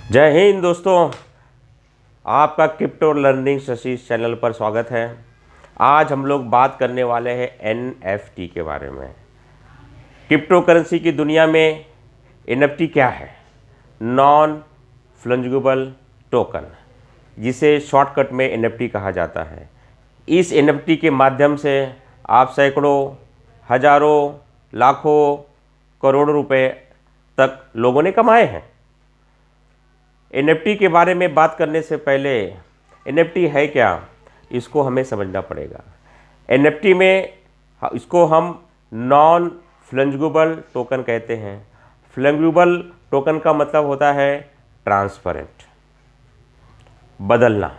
जय हिंद दोस्तों, आपका क्रिप्टो लर्निंग सशीष चैनल पर स्वागत है। आज हम लोग बात करने वाले हैं एनएफटी के बारे में। क्रिप्टो करेंसी की दुनिया में एनएफटी क्या है? नॉन फंजिबल टोकन, जिसे शॉर्टकट में एनएफटी कहा जाता है। इस एनएफटी के माध्यम से आप सैकड़ों, हजारों, लाखों, करोड़ों रुपए तक लोगों ने कमाए हैं। एनएफटी के बारे में बात करने से पहले एनएफटी है क्या, इसको हमें समझना पड़ेगा। एनएफटी में इसको हम नॉन फंजिबल टोकन कहते हैं। फंजिबल टोकन का मतलब होता है ट्रांसपेरेंट, बदलना,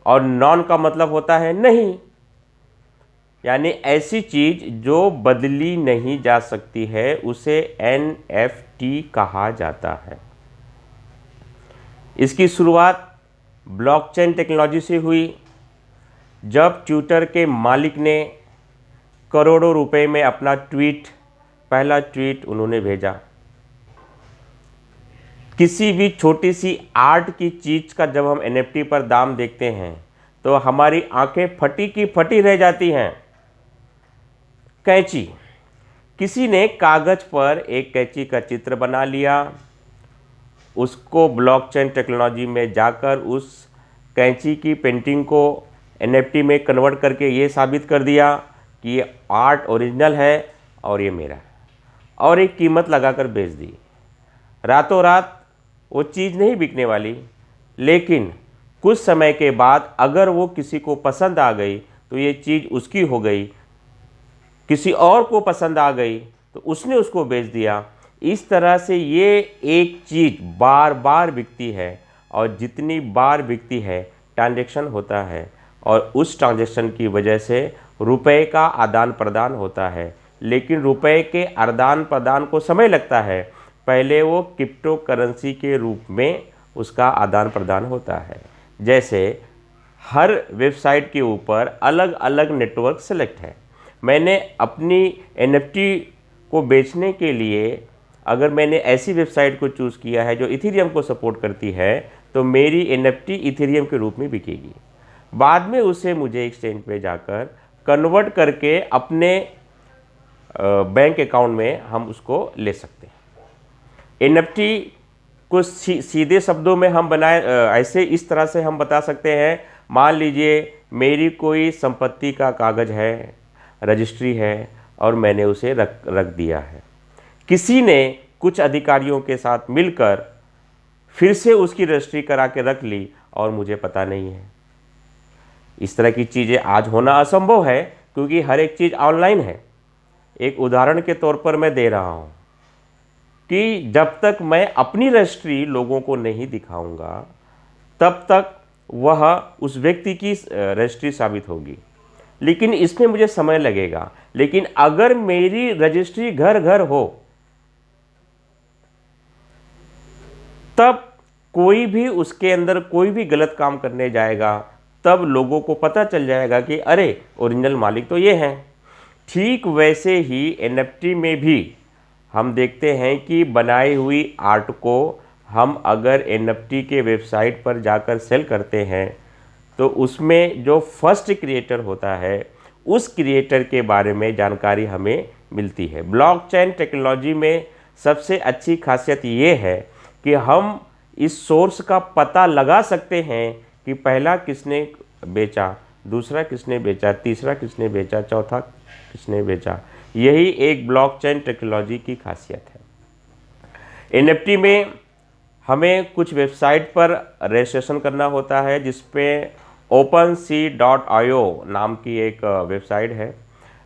और नॉन का मतलब होता है नहीं, यानी ऐसी चीज जो बदली नहीं जा सकती है, उसे एनएफटी कहा जाता है। इसकी शुरुआत ब्लॉकचेन टेक्नोलॉजी से हुई, जब ट्विटर के मालिक ने करोड़ों रुपए में अपना पहला ट्वीट उन्होंने भेजा। किसी भी छोटी सी आर्ट की चीज़ का जब हम एनएफटी पर दाम देखते हैं तो हमारी आंखें फटी की फटी रह जाती हैं। कैंची, किसी ने कागज़ पर एक कैंची का चित्र बना लिया, उसको ब्लॉकचेन टेक्नोलॉजी में जाकर उस कैंची की पेंटिंग को एनएफटी में कन्वर्ट करके ये साबित कर दिया कि ये आर्ट ओरिजिनल है और ये मेरा है, और एक कीमत लगाकर बेच दी। रातों रात वो चीज़ नहीं बिकने वाली, लेकिन कुछ समय के बाद अगर वो किसी को पसंद आ गई तो ये चीज़ उसकी हो गई, किसी और को पसंद आ गई तो उसने उसको बेच दिया। इस तरह से ये एक चीज़ बार बार बिकती है, और जितनी बार बिकती है ट्रांजैक्शन होता है, और उस ट्रांजैक्शन की वजह से रुपए का आदान प्रदान होता है। लेकिन रुपए के आदान प्रदान को समय लगता है, पहले वो क्रिप्टो करेंसी के रूप में उसका आदान प्रदान होता है। जैसे हर वेबसाइट के ऊपर अलग अलग नेटवर्क सेलेक्ट है। मैंने अपनी एनएफटी को बेचने के लिए अगर मैंने ऐसी वेबसाइट को चूज़ किया है जो इथेरियम को सपोर्ट करती है, तो मेरी एनएफटी इथेरियम के रूप में बिकेगी। बाद में उसे मुझे एक्सचेंज पे जाकर कन्वर्ट करके अपने बैंक अकाउंट में हम उसको ले सकते हैं। एनएफटी को सीधे शब्दों में हम बनाए ऐसे इस तरह से हम बता सकते हैं। मान लीजिए मेरी कोई संपत्ति का कागज़ है, रजिस्ट्री है, और मैंने उसे रख दिया है। किसी ने कुछ अधिकारियों के साथ मिलकर फिर से उसकी रजिस्ट्री करा के रख ली और मुझे पता नहीं है। इस तरह की चीज़ें आज होना असंभव है, क्योंकि हर एक चीज़ ऑनलाइन है। एक उदाहरण के तौर पर मैं दे रहा हूँ कि जब तक मैं अपनी रजिस्ट्री लोगों को नहीं दिखाऊंगा, तब तक वह उस व्यक्ति की रजिस्ट्री साबित होगी, लेकिन इसमें मुझे समय लगेगा। लेकिन अगर मेरी रजिस्ट्री घर घर हो, तब कोई भी उसके अंदर कोई भी गलत काम करने जाएगा, तब लोगों को पता चल जाएगा कि अरे ओरिजिनल मालिक तो ये हैं। ठीक वैसे ही एनएफटी में भी हम देखते हैं कि बनाई हुई आर्ट को हम अगर एनएफटी के वेबसाइट पर जाकर सेल करते हैं, तो उसमें जो फर्स्ट क्रिएटर होता है, उस क्रिएटर के बारे में जानकारी हमें मिलती है। ब्लॉकचेन टेक्नोलॉजी में सबसे अच्छी खासियत ये है कि हम इस सोर्स का पता लगा सकते हैं कि पहला किसने बेचा, दूसरा किसने बेचा, तीसरा किसने बेचा, चौथा किसने बेचा। यही एक ब्लॉकचेन टेक्नोलॉजी की खासियत है। एनएफटी में हमें कुछ वेबसाइट पर रजिस्ट्रेशन करना होता है, जिस पे OpenSea.io नाम की एक वेबसाइट है,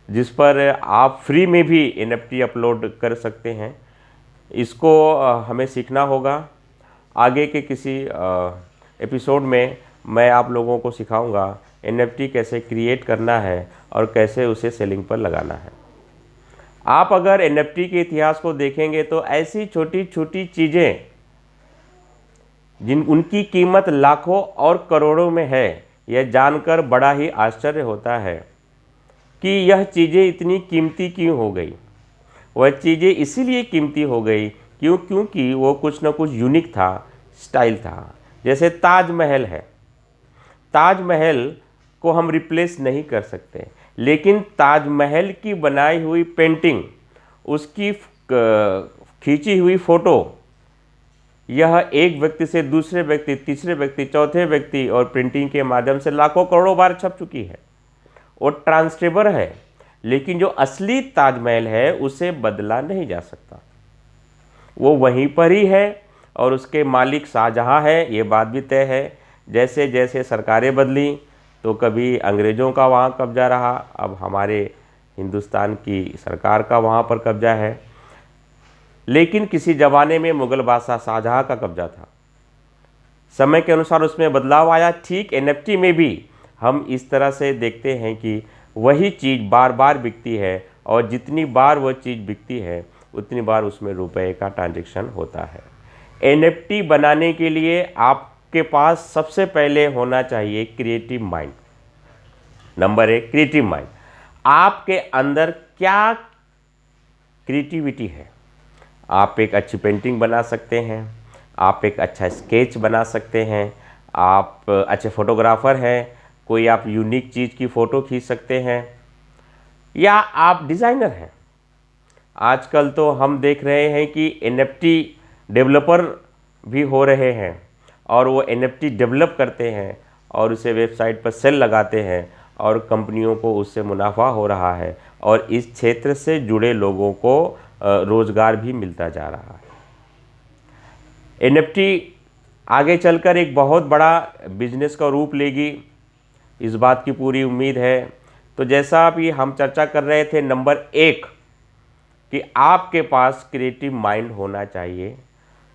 जिस पर आप फ्री में भी एनएफटी अपलोड कर सकते हैं। इसको हमें सीखना होगा। आगे के किसी एपिसोड में मैं आप लोगों को सिखाऊंगा एनएफटी कैसे क्रिएट करना है और कैसे उसे सेलिंग पर लगाना है। आप अगर एनएफटी के इतिहास को देखेंगे तो ऐसी छोटी छोटी चीज़ें उनकी कीमत लाखों और करोड़ों में है, यह जानकर बड़ा ही आश्चर्य होता है कि यह चीज़ें इतनी कीमती क्यों हो गई। वह चीज़ें इसीलिए कीमती हो गई क्योंकि वो कुछ ना कुछ यूनिक था, स्टाइल था। जैसे ताजमहल है, ताजमहल को हम रिप्लेस नहीं कर सकते, लेकिन ताजमहल की बनाई हुई पेंटिंग, उसकी खींची हुई फोटो, यह एक व्यक्ति से दूसरे व्यक्ति, तीसरे व्यक्ति, चौथे व्यक्ति और प्रिंटिंग के माध्यम से लाखों करोड़ों बार छप चुकी है और ट्रांसफरेबल है। लेकिन जो असली ताजमहल है उसे बदला नहीं जा सकता, वो वहीं पर ही है और उसके मालिक शाहजहां है, ये बात भी तय है। जैसे जैसे सरकारें बदली तो कभी अंग्रेज़ों का वहाँ कब्जा रहा, अब हमारे हिंदुस्तान की सरकार का वहाँ पर कब्जा है। लेकिन किसी ज़माने में मुग़ल बादशाह शाहजहां का कब्जा था, समय के अनुसार उसमें बदलाव आया। ठीक एनएफटी में भी हम इस तरह से देखते हैं कि वही चीज़ बार बार बिकती है और जितनी बार वह चीज़ बिकती है उतनी बार उसमें रुपए का ट्रांजैक्शन होता है। एनएफटी बनाने के लिए आपके पास सबसे पहले होना चाहिए creative mind. Number 1, creative mind. आपके अंदर क्या क्रिएटिविटी है? आप एक अच्छी पेंटिंग बना सकते हैं, आप एक अच्छा स्केच बना सकते हैं, आप अच्छे फोटोग्राफर हैं, कोई आप यूनिक चीज़ की फ़ोटो खींच सकते हैं, या आप डिज़ाइनर हैं। आजकल तो हम देख रहे हैं कि एनएफटी डेवलपर भी हो रहे हैं और वो एनएफटी डेवलप करते हैं और उसे वेबसाइट पर सेल लगाते हैं और कंपनियों को उससे मुनाफा हो रहा है और इस क्षेत्र से जुड़े लोगों को रोज़गार भी मिलता जा रहा है। एनएफटी आगे चलकर एक बहुत बड़ा बिजनेस का रूप लेगी, इस बात की पूरी उम्मीद है। तो जैसा अभी हम चर्चा कर रहे थे, नंबर 1 कि आपके पास क्रिएटिव माइंड होना चाहिए।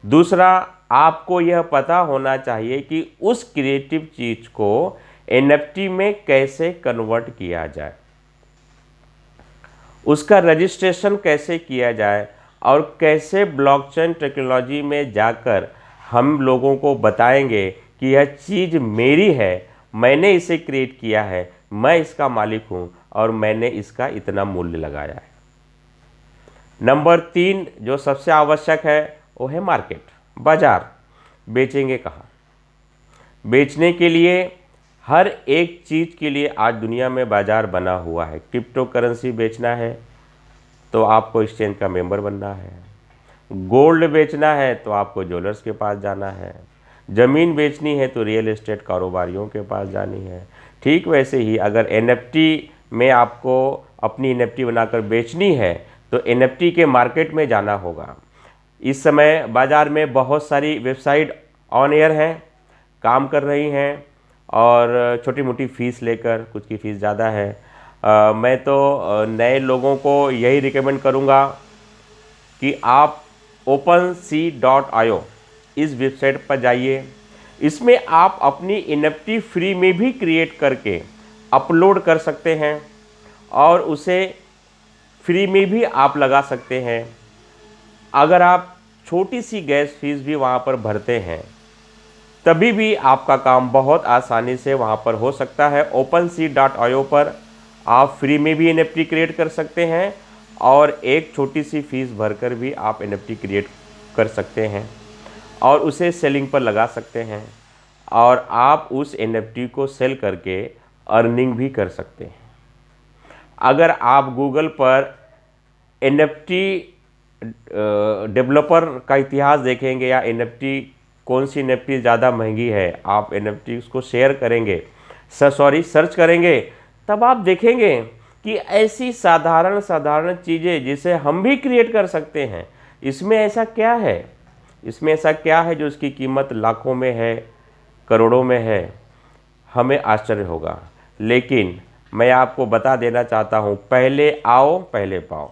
दूसरा, आपको यह पता होना चाहिए कि उस क्रिएटिव चीज़ को एनएफटी में कैसे कन्वर्ट किया जाए, उसका रजिस्ट्रेशन कैसे किया जाए और कैसे ब्लॉकचेन टेक्नोलॉजी में जाकर हम लोगों को बताएंगे कि यह चीज़ मेरी है, मैंने इसे क्रिएट किया है, मैं इसका मालिक हूँ और मैंने इसका इतना मूल्य लगाया है। नंबर 3 जो सबसे आवश्यक है वो है मार्केट, बाज़ार। बेचेंगे कहाँ? बेचने के लिए हर एक चीज़ के लिए आज दुनिया में बाज़ार बना हुआ है। क्रिप्टो करेंसी बेचना है तो आपको एक्सचेंज का मेंबर बनना है, गोल्ड बेचना है तो आपको ज्वेलर्स के पास जाना है, ज़मीन बेचनी है तो रियल एस्टेट कारोबारियों के पास जानी है। ठीक वैसे ही अगर एनएफटी में आपको अपनी एनएफटी बनाकर बेचनी है तो एनएफटी के मार्केट में जाना होगा। इस समय बाज़ार में बहुत सारी वेबसाइट ऑन एयर हैं, काम कर रही हैं और छोटी मोटी फ़ीस लेकर, कुछ की फ़ीस ज़्यादा है। मैं तो नए लोगों को यही रिकमेंड करूँगा कि आप OpenSea.io इस वेबसाइट पर जाइए। इसमें आप अपनी एनएफटी फ्री में भी क्रिएट करके अपलोड कर सकते हैं और उसे फ्री में भी आप लगा सकते हैं। अगर आप छोटी सी गैस फीस भी वहाँ पर भरते हैं तभी भी आपका काम बहुत आसानी से वहाँ पर हो सकता है। OpenSea.io पर आप फ्री में भी एनएफटी क्रिएट कर सकते हैं और एक छोटी सी फीस भरकर भी आप एनएफटी क्रिएट कर सकते हैं और उसे सेलिंग पर लगा सकते हैं और आप उस एनएफटी को सेल करके अर्निंग भी कर सकते हैं। अगर आप गूगल पर एनएफटी डेवलपर का इतिहास देखेंगे या एनएफटी कौन सी एनएफटी ज़्यादा महंगी है, आप एनएफटी उसको शेयर करेंगे, सर्च करेंगे, तब आप देखेंगे कि ऐसी साधारण चीज़ें जिसे हम भी क्रिएट कर सकते हैं, इसमें ऐसा क्या है, इसमें ऐसा क्या है जो इसकी कीमत लाखों में है, करोड़ों में है, हमें आश्चर्य होगा। लेकिन मैं आपको बता देना चाहता हूँ, पहले आओ पहले पाओ।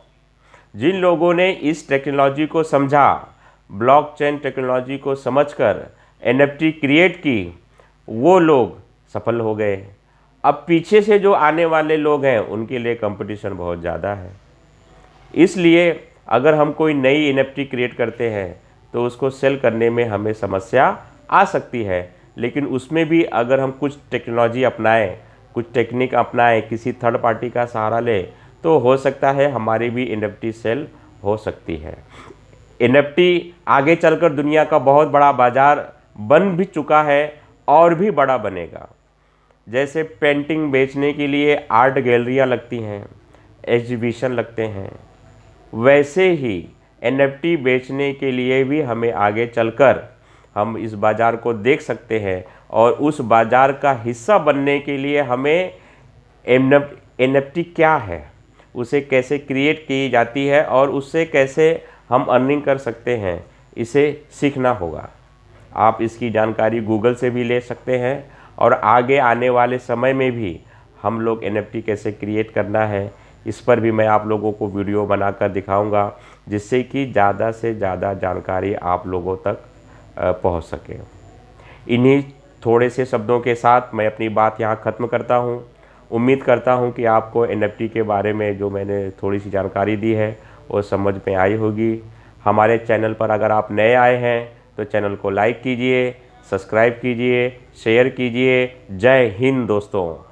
जिन लोगों ने इस टेक्नोलॉजी को समझा, ब्लॉकचेन टेक्नोलॉजी को समझकर एनएफटी क्रिएट की, वो लोग सफल हो गए। अब पीछे से जो आने वाले लोग हैं उनके लिए कंपटीशन बहुत ज़्यादा है। इसलिए अगर हम कोई नई एनएफटी क्रिएट करते हैं तो उसको सेल करने में हमें समस्या आ सकती है, लेकिन उसमें भी अगर हम कुछ टेक्नोलॉजी अपनाएं, कुछ टेक्निक अपनाएं, किसी थर्ड पार्टी का सहारा लें, तो हो सकता है हमारी भी एनएफटी सेल हो सकती है। एनएफटी आगे चलकर दुनिया का बहुत बड़ा बाज़ार बन भी चुका है और भी बड़ा बनेगा। जैसे पेंटिंग बेचने के लिए आर्ट गैलरियाँ लगती हैं, एग्जीबिशन लगते हैं, वैसे ही एनएफटी बेचने के लिए भी हमें आगे चलकर हम इस बाज़ार को देख सकते हैं और उस बाज़ार का हिस्सा बनने के लिए हमें एनएफटी क्या है, उसे कैसे क्रिएट की जाती है और उससे कैसे हम अर्निंग कर सकते हैं, इसे सीखना होगा। आप इसकी जानकारी गूगल से भी ले सकते हैं और आगे आने वाले समय में भी हम लोग एनएफटी कैसे क्रिएट करना है, इस पर भी मैं आप लोगों को वीडियो बनाकर दिखाऊंगा, जिससे कि ज़्यादा से ज़्यादा जानकारी आप लोगों तक पहुंच सके। इन्हीं थोड़े से शब्दों के साथ मैं अपनी बात यहाँ ख़त्म करता हूँ। उम्मीद करता हूँ कि आपको एनएफटी के बारे में जो मैंने थोड़ी सी जानकारी दी है वो समझ में आई होगी। हमारे चैनल पर अगर आप नए आए हैं तो चैनल को लाइक कीजिए, सब्सक्राइब कीजिए, शेयर कीजिए। जय हिंद दोस्तों।